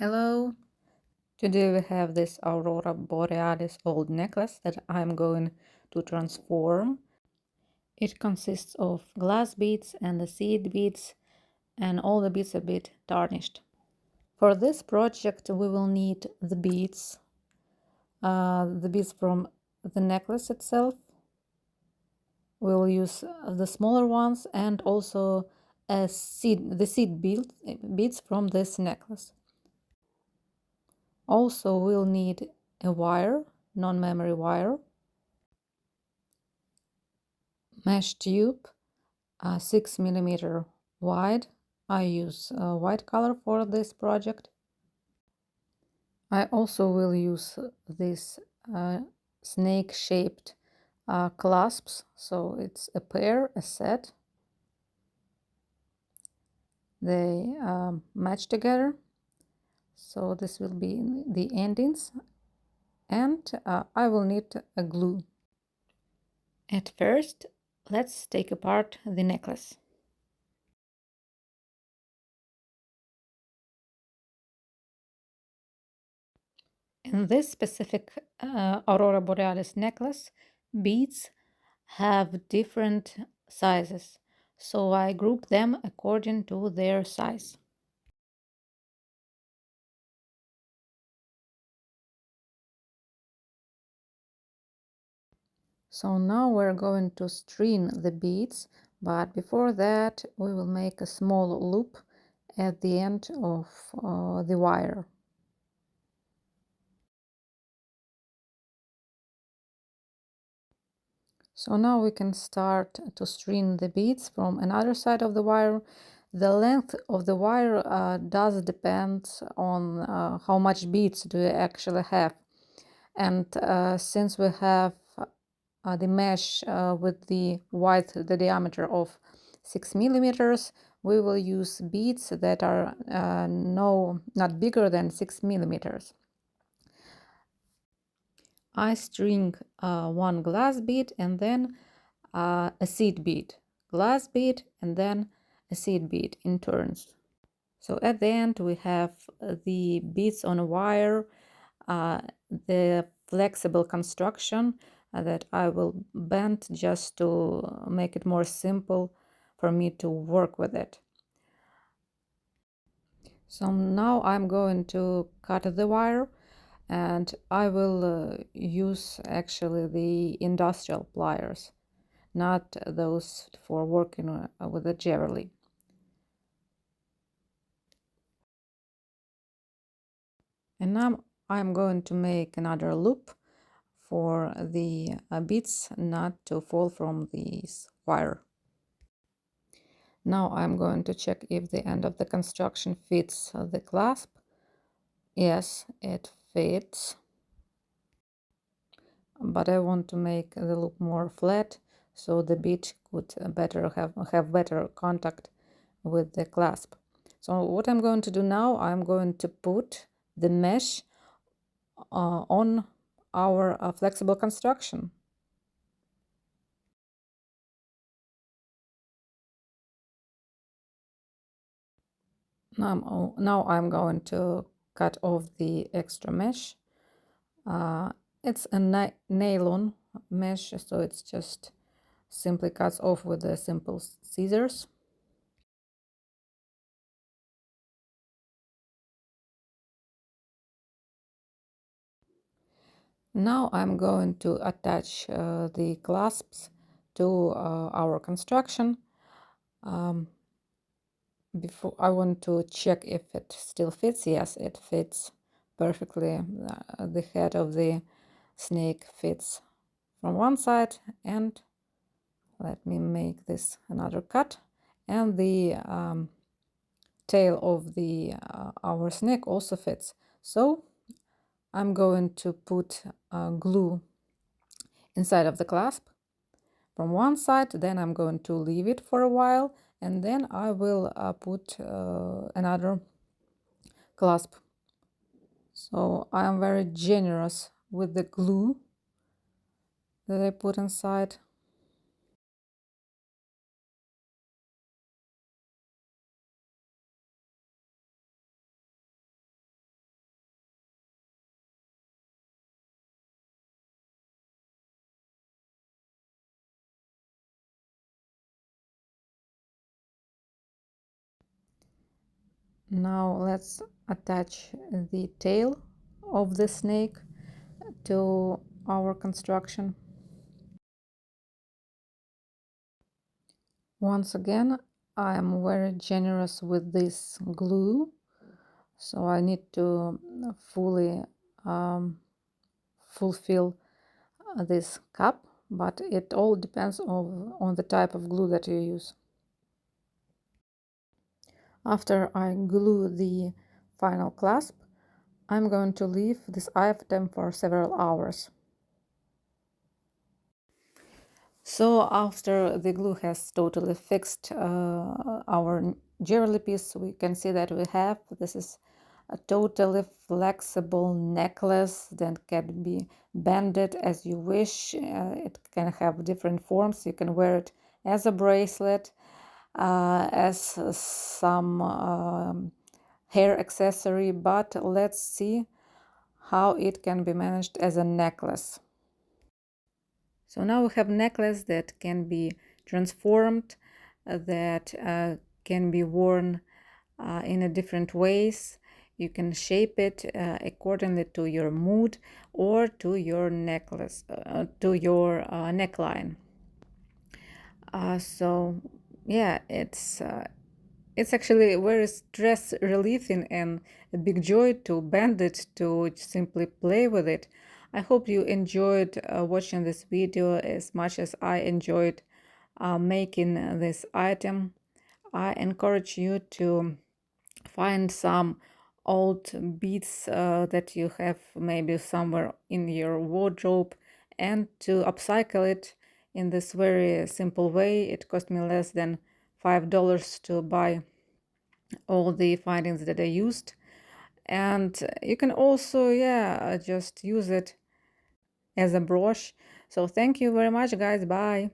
Hello! Today we have this Aurora Borealis old necklace that I'm going to transform. It consists of glass beads and the seed beads, and all the beads a bit tarnished. For this project we will need the beads from the necklace itself. We'll use the smaller ones and also the seed beads from this necklace. Also, we'll need a wire, non-memory wire, mesh tube, 6 mm wide. I use white color for this project. I also will use this snake-shaped clasps, so it's a pair, a set. They match together, so this will be the endings, and I will need a glue. At first, let's take apart the necklace. In this specific Aurora Borealis necklace, beads have different sizes, so I group them according to their size. So now we're going to string the beads, but before that we will make a small loop at the end of the wire. So now we can start to string the beads from another side of the wire. The length of the wire does depend on how much beads do you actually have. And since we have the mesh with the diameter of 6 mm, we will use beads that are not bigger than 6 mm. I string one glass bead and then a seed bead, glass bead, and then a seed bead in turns. So at the end we have the beads on a wire, the flexible construction that I will bend just to make it more simple for me to work with it. So now I'm going to cut the wire, and I will use actually the industrial pliers, not those for working with the jewelry. And now I'm going to make another loop for the beads not to fall from this wire. Now I'm going to check if the end of the construction fits the clasp. Yes, it fits. But I want to make the loop more flat so the bead could have better contact with the clasp. So what I'm going to do now, I'm going to put the mesh on our flexible construction. Now I'm going to cut off the extra mesh. It's a nylon mesh, so it's just simply cuts off with the simple scissors. Now I'm going to attach the clasps to our construction. Before I want to check if it still fits. Yes, it fits perfectly. The head of the snake fits from one side, and let me make this another cut, and the tail of the our snake also fits. So I'm going to put glue inside of the clasp from one side, then I'm going to leave it for a while, and then I will put another clasp. So I am very generous with the glue that I put inside. Now let's attach the tail of the snake to our construction. Once again, I am very generous with this glue, so I need to fully fulfill this cup, but it all depends on the type of glue that you use. After I glue the final clasp, I'm going to leave this item for several hours. So after the glue has totally fixed our jewelry piece, we can see that this is a totally flexible necklace that can be bended as you wish. It can have different forms. You can wear it as a bracelet, as some hair accessory, but let's see how it can be managed as a necklace. So now we have necklace that can be transformed, that can be worn in a different ways. You can shape it accordingly to your mood or to your necklace, to your neckline. So yeah, it's actually very stress relieving and a big joy to bend it, to simply play with it. I hope you enjoyed watching this video as much as I enjoyed making this item. I encourage you to find some old beads that you have maybe somewhere in your wardrobe and to upcycle it in this very simple way. It cost me less than $5 to buy all the findings that I used. And you can also, yeah, just use it as a brush. So thank you very much, guys. Bye.